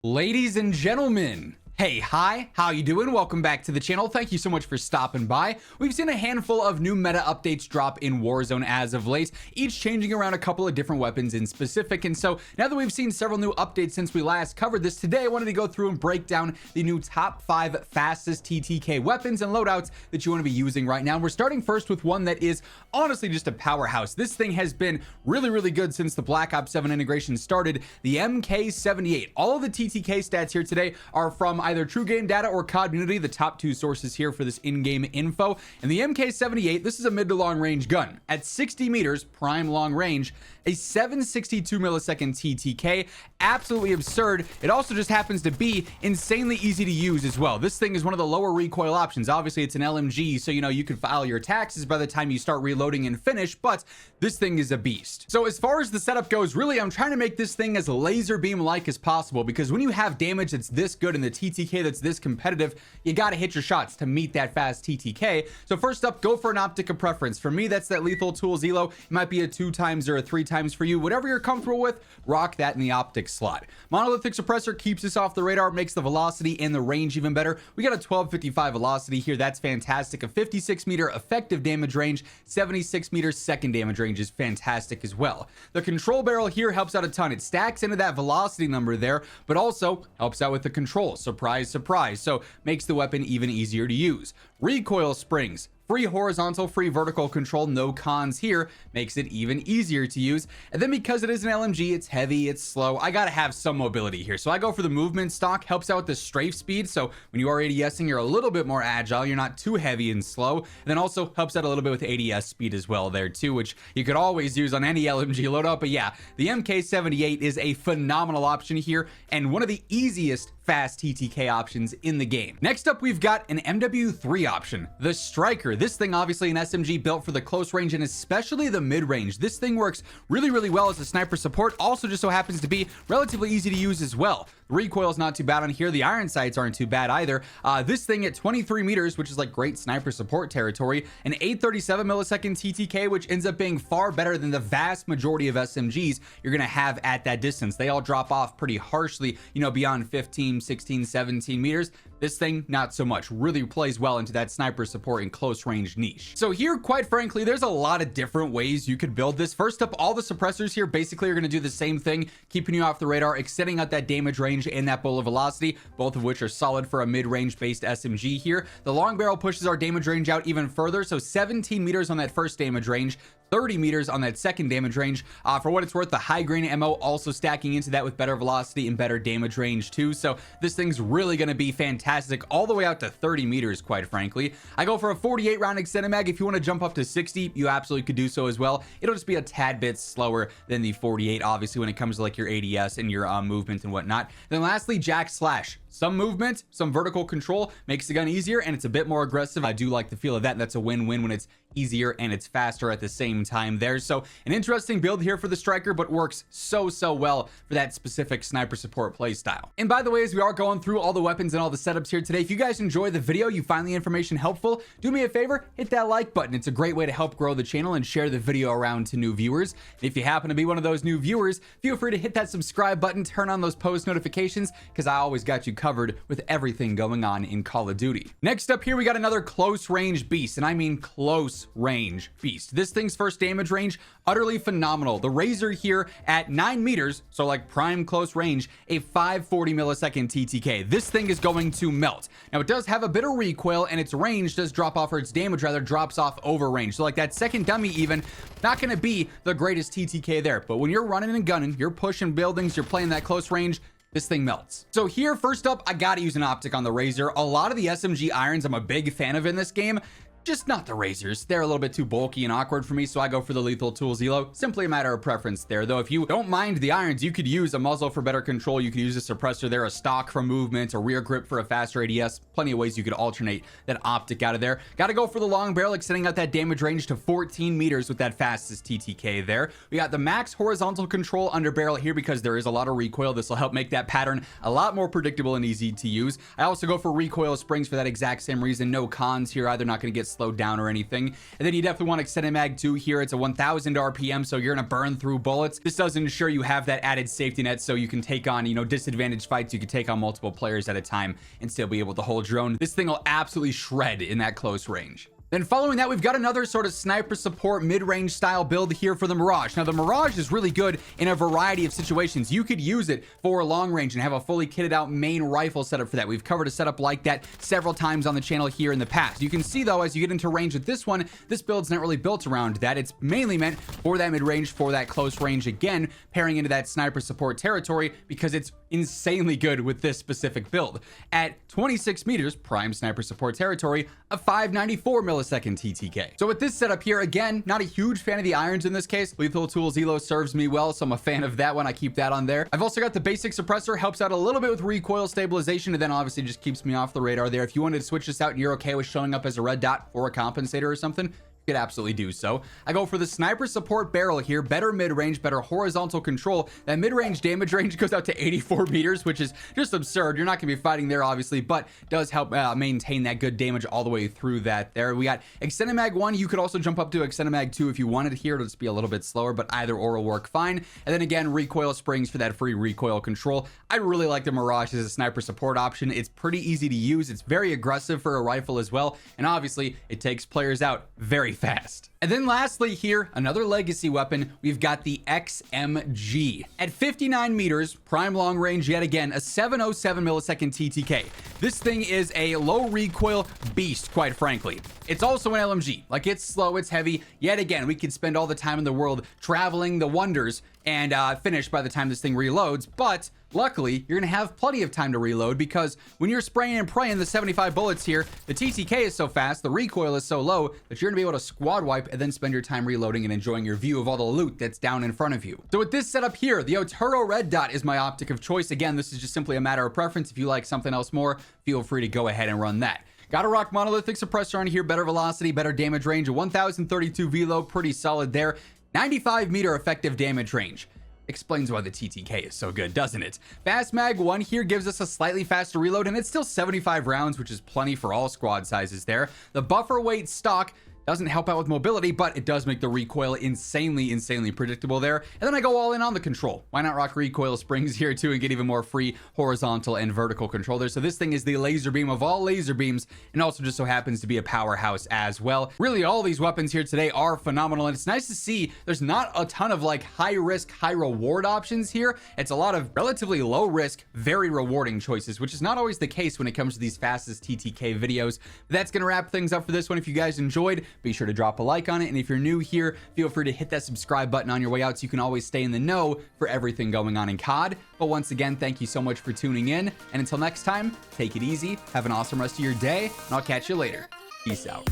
Ladies and gentlemen, hey, hi, how you doing? Welcome back to the channel. Thank you so much for stopping by. We've seen a handful of new meta updates drop in Warzone as of late, each changing around a couple of different weapons in specific. And so now that we've seen several new updates since we last covered this, today I wanted to go through and break down the new top 5 fastest TTK weapons and loadouts that you want to be using right now. We're starting first with one that is honestly just a powerhouse. This thing has been really good since the Black Ops 7 integration started, the MK78. All of the TTK stats here today are from either True Game Data or COD Community, the top two sources here for this in-game info. And the MK78, this is a mid to long range gun. At 60 meters, prime long range, a 762 millisecond TTK, absolutely absurd. It also just happens to be insanely easy to use as well. This thing is one of the lower recoil options. Obviously, it's an LMG, so you can file your taxes by the time you start reloading and finish, but this thing is a beast. So as far as the setup goes, really, I'm trying to make this thing as laser beam-like as possible, because when you have damage that's this good and the TTK that's this competitive, you gotta hit your shots to meet that fast TTK. So first up, go for an optic of preference. For me, that's that Lethal Tools Elo. It might be a 2 times or a 3 times for you. Whatever you're comfortable with, rock that in the optic slot. Monolithic Suppressor keeps us off the radar, makes the velocity and the range even better. We got a 1255 velocity here. That's fantastic. A 56 meter effective damage range, 76 meters second damage range is fantastic as well. The control barrel here helps out a ton. It stacks into that velocity number there, but also helps out with the control. Surprise, surprise. So makes the weapon even easier to use. Recoil springs. Free horizontal, free vertical control, no cons here, makes it even easier to use. And then because it is an LMG, it's heavy, it's slow, I gotta have some mobility here. So I go for the movement stock, helps out with the strafe speed. So when you are ADSing, you're a little bit more agile, you're not too heavy and slow. And then also helps out a little bit with ADS speed as well there too, which you could always use on any LMG loadout. But yeah, the MK78 is a phenomenal option here and one of the easiest fast TTK options in the game. Next up, we've got an MW3 option, the Striker. This thing obviously an SMG built for the close range and especially the mid range. This thing works really well as a sniper support. Also just so happens to be relatively easy to use as well. The recoil is not too bad on here. The iron sights aren't too bad either. This thing at 23 meters, which is like great sniper support territory, an 837 millisecond TTK, which ends up being far better than the vast majority of SMGs you're gonna have at that distance. They all drop off pretty harshly, beyond 15, 16, 17 meters. This thing, not so much. Really plays well into that sniper support and close range niche. So here, quite frankly, there's a lot of different ways you could build this. First up, all the suppressors here basically are going to do the same thing, keeping you off the radar, extending out that damage range and that bullet velocity, both of which are solid for a mid-range based SMG here. The long barrel pushes our damage range out even further, so 17 meters on that first damage range, 30 meters on that second damage range. For what it's worth, the high grain ammo also stacking into that with better velocity and better damage range too. So this thing's really going to be fantastic all the way out to 30 meters, quite frankly. I go for a 48 round extended mag. If you want to jump up to 60, you absolutely could do so as well. It'll just be a tad bit slower than the 48, obviously, when it comes to like your ADS and your movement and whatnot. Then lastly, Jack Slash. Some movement, some vertical control makes the gun easier and it's a bit more aggressive. I do like the feel of that. That's a win-win when it's easier and it's faster at the same time there. So an interesting build here for the Striker, but works so well for that specific sniper support play style. And by the way, as we are going through all the weapons and all the setups here today, if you guys enjoy the video, you find the information helpful, do me a favor, hit that like button. It's a great way to help grow the channel and share the video around to new viewers. And if you happen to be one of those new viewers, feel free to hit that subscribe button, turn on those post notifications, because I always got you covered with everything going on in Call of Duty. Next up here, we got another close range beast, and I mean close range beast. This thing's first damage range, utterly phenomenal. The Razor here at 9 meters, so like prime close range, a 540 millisecond TTK. This thing is going to melt. Now it does have a bit of recoil and its range does drop off, or its damage rather drops off over range. So like that second dummy even, not gonna be the greatest TTK there, but when you're running and gunning, you're pushing buildings, you're playing that close range, this thing melts. So here, first up, I gotta use an optic on the Razor. A lot of the SMG irons I'm a big fan of in this game, just not the Razors. They're a little bit too bulky and awkward for me, so I go for the Lethal Tools Elo. Simply a matter of preference there, though. If you don't mind the irons, you could use a muzzle for better control. You could use a suppressor there, a stock for movement, a rear grip for a faster ADS. Plenty of ways you could alternate that optic out of there. Gotta go for the long barrel, extending out that damage range to 14 meters with that fastest TTK there. We got the max horizontal control under barrel here because there is a lot of recoil. This will help make that pattern a lot more predictable and easy to use. I also go for recoil springs for that exact same reason. No cons here either. Not gonna get slowed down or anything. And then you definitely want extended mag 2 here. It's a 1000 RPM, so you're gonna burn through bullets. This does ensure you have that added safety net, so you can take on, you know, disadvantaged fights. You can take on multiple players at a time and still be able to hold your own. This thing will absolutely shred in that close range. Then following that, we've got another sort of sniper support mid-range style build here for the Mirage. Now, the Mirage is really good in a variety of situations. You could use it for long range and have a fully kitted out main rifle setup for that. We've covered a setup like that several times on the channel here in the past. You can see, though, as you get into range with this one, this build's not really built around that. It's mainly meant for that mid-range, for that close range, again, pairing into that sniper support territory, because it's insanely good with this specific build. At 26 meters, prime sniper support territory, a 594 millisecond TTK. So with this setup here, again, not a huge fan of the irons in this case. Lethal Tools Elo serves me well, so I'm a fan of that one. I keep that on there. I've also got the basic suppressor, helps out a little bit with recoil stabilization, and then obviously just keeps me off the radar there. If you wanted to switch this out and you're okay with showing up as a red dot for a compensator or something, could absolutely do so. I go for the sniper support barrel here, better mid-range, better horizontal control. That mid-range damage range goes out to 84 meters, which is just absurd. You're not gonna be fighting there, obviously, but does help maintain that good damage all the way through that there. We got extended mag 1. You could also jump up to extended mag 2 if you wanted here. It'll just be a little bit slower, but either or will work fine. And then again, recoil springs for that free recoil control. I really like the Mirage as a sniper support option. It's pretty easy to use. It's very aggressive for a rifle as well, and obviously it takes players out very fast. And then lastly here, another legacy weapon, we've got the XMG. At 59 meters, prime long range, yet again, a 707 millisecond TTK. This thing is a low recoil beast, quite frankly. It's also an LMG. Like, it's slow, it's heavy. Yet again, we could spend all the time in the world traveling the wonders and finish by the time this thing reloads, but luckily, you're gonna have plenty of time to reload, because when you're spraying and praying the 75 bullets here, the TTK is so fast, the recoil is so low, that you're gonna be able to squad wipe and then spend your time reloading and enjoying your view of all the loot that's down in front of you. So with this setup here, the Oturo Red Dot is my optic of choice. Again, this is just simply a matter of preference. If you like something else more, feel free to go ahead and run that. Gotta rock monolithic suppressor on here, better velocity, better damage range, a 1032 velo, pretty solid there. 95 meter effective damage range. Explains why the TTK is so good, doesn't it? Fast mag 1 here gives us a slightly faster reload, and it's still 75 rounds, which is plenty for all squad sizes there. The buffer weight stock doesn't help out with mobility, but it does make the recoil insanely predictable there. And then I go all in on the control. Why not rock recoil springs here too and get even more free horizontal and vertical control there? So this thing is the laser beam of all laser beams, and also just so happens to be a powerhouse as well. Really, all these weapons here today are phenomenal, and it's nice to see there's not a ton of like high risk, high reward options here. It's a lot of relatively low risk, very rewarding choices, which is not always the case when it comes to these fastest TTK videos. But that's gonna wrap things up for this one. If you guys enjoyed, be sure to drop a like on it, and if you're new here, feel free to hit that subscribe button on your way out so you can always stay in the know for everything going on in COD. But once again, thank you so much for tuning in, and until next time, take it easy, have an awesome rest of your day, and I'll catch you later. Peace out.